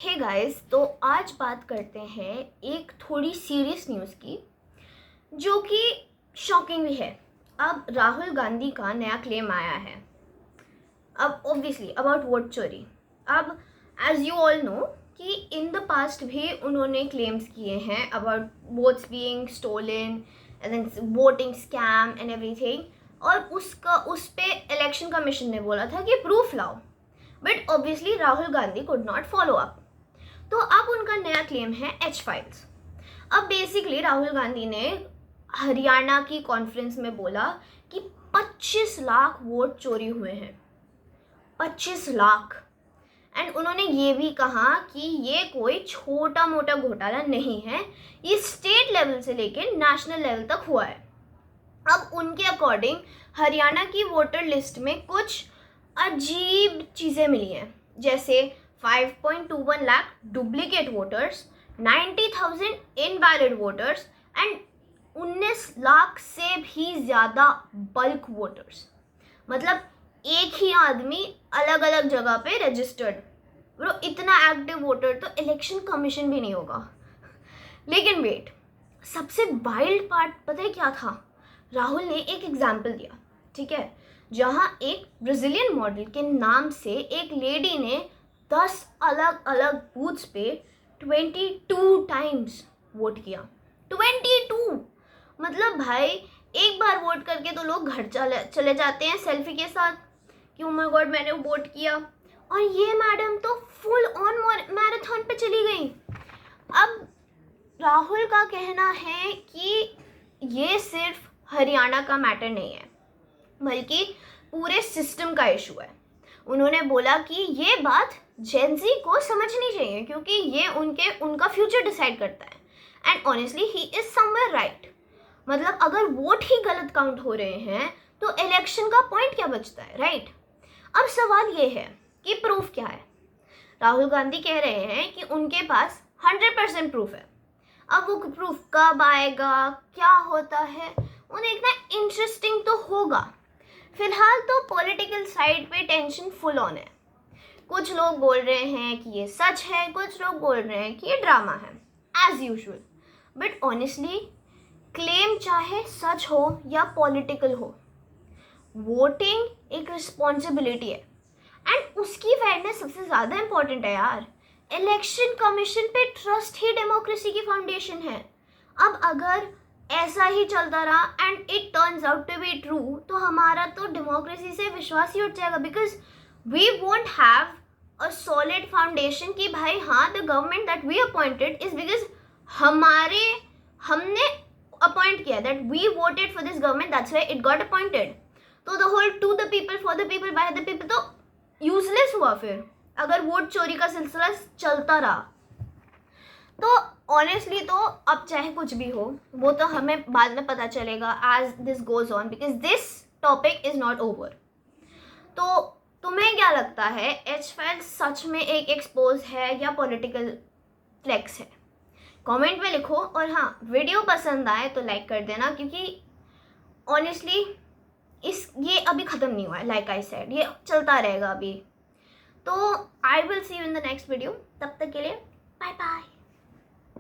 Hey guys, तो आज बात करते हैं एक थोड़ी सीरियस न्यूज़ की जो कि शॉकिंग भी है। अब राहुल गांधी का नया क्लेम आया है, अब ऑब्वियसली अबाउट वोट चोरी। अब एज यू ऑल नो कि इन द पास्ट भी उन्होंने क्लेम्स किए हैं about votes being stolen and then voting scam and everything, और उस पे इलेक्शन कमीशन ने बोला था कि प्रूफ लाओ, but obviously Rahul Gandhi could not follow up. तो अब उनका नया क्लेम है एच फाइल्स। अब बेसिकली राहुल गांधी ने हरियाणा की कॉन्फ्रेंस में बोला कि 25 लाख वोट चोरी हुए हैं, 25 लाख। एंड उन्होंने ये भी कहा कि ये कोई छोटा मोटा घोटाला नहीं है, ये स्टेट लेवल से लेकर नेशनल लेवल तक हुआ है। अब उनके अकॉर्डिंग हरियाणा की वोटर लिस्ट में कुछ अजीब चीज़ें मिली हैं, जैसे 5.21 lakh duplicate voters, 90,000 invalid voters and 19 lakh से भी ज़्यादा बल्क वोटर्स। मतलब एक ही आदमी अलग अलग जगह पे रजिस्टर्ड। ब्रो, इतना एक्टिव वोटर तो इलेक्शन कमीशन भी नहीं होगा। लेकिन वेट, सबसे वाइल्ड पार्ट पता है क्या था? राहुल ने एक एग्जाम्पल दिया, ठीक है, जहाँ एक ब्राज़ीलियन मॉडल के नाम से एक लेडी ने 10 अलग अलग बूथ्स पे 22 टाइम्स वोट किया। 22! मतलब भाई, एक बार वोट करके तो लोग घर चले जाते हैं सेल्फी के साथ कि ओ माय गॉड मैंने वोट किया, और ये मैडम तो फुल ऑन मैराथन पे चली गई। अब राहुल का कहना है कि ये सिर्फ हरियाणा का मैटर नहीं है, बल्कि पूरे सिस्टम का इशू है। उन्होंने बोला कि ये बात जेनजी को समझनी चाहिए क्योंकि ये उनका फ्यूचर डिसाइड करता है। And honestly he is somewhere right. मतलब अगर वोट ही गलत काउंट हो रहे हैं तो इलेक्शन का पॉइंट क्या बचता है, राइट? अब सवाल ये है कि प्रूफ क्या है। राहुल गांधी कह रहे हैं कि उनके पास 100% प्रूफ है। अब वो प्रूफ कब आएगा, क्या होता है, वो देखना इंटरेस्टिंग तो होगा। फिलहाल तो पॉलिटिकल साइड पे टेंशन फुल ऑन है। कुछ लोग बोल रहे हैं कि ये सच है, कुछ लोग बोल रहे हैं कि ये ड्रामा है, as usual. But honestly, claim चाहे सच हो या पॉलिटिकल हो, वोटिंग एक रिस्पॉन्सिबिलिटी है एंड उसकी फेयरनेस सबसे ज़्यादा इंपॉर्टेंट है यार। इलेक्शन कमीशन पे ट्रस्ट ही डेमोक्रेसी की फाउंडेशन है। अब अगर ऐसा ही चलता रहा and it turns out to be true, तो हमारा तो डेमोक्रेसी से विश्वास ही उठ जाएगा, because we won't have a solid foundation कि भाई हाँ, the government that we appointed is because हमने अपॉइंट किया, that we voted for this government, that's why it got appointed. तो the whole to the people, for the people, by the people तो useless हुआ फिर, अगर vote चोरी का सिलसिला चलता रहा। तो ऑनेस्टली तो अब चाहे कुछ भी हो, वो तो हमें बाद में पता चलेगा as this goes on, because this topic is not over. तो तुम्हें क्या लगता है, एच फाइल सच में एक एक्सपोज है या पॉलिटिकल फ्लेक्स है? कमेंट में लिखो, और हाँ, वीडियो पसंद आए तो लाइक कर देना, क्योंकि ऑनेस्टली ये अभी ख़त्म नहीं हुआ है। लाइक आई सेड, ये चलता रहेगा अभी। तो I will see you in the next video. तब तक के लिए बाय बाय।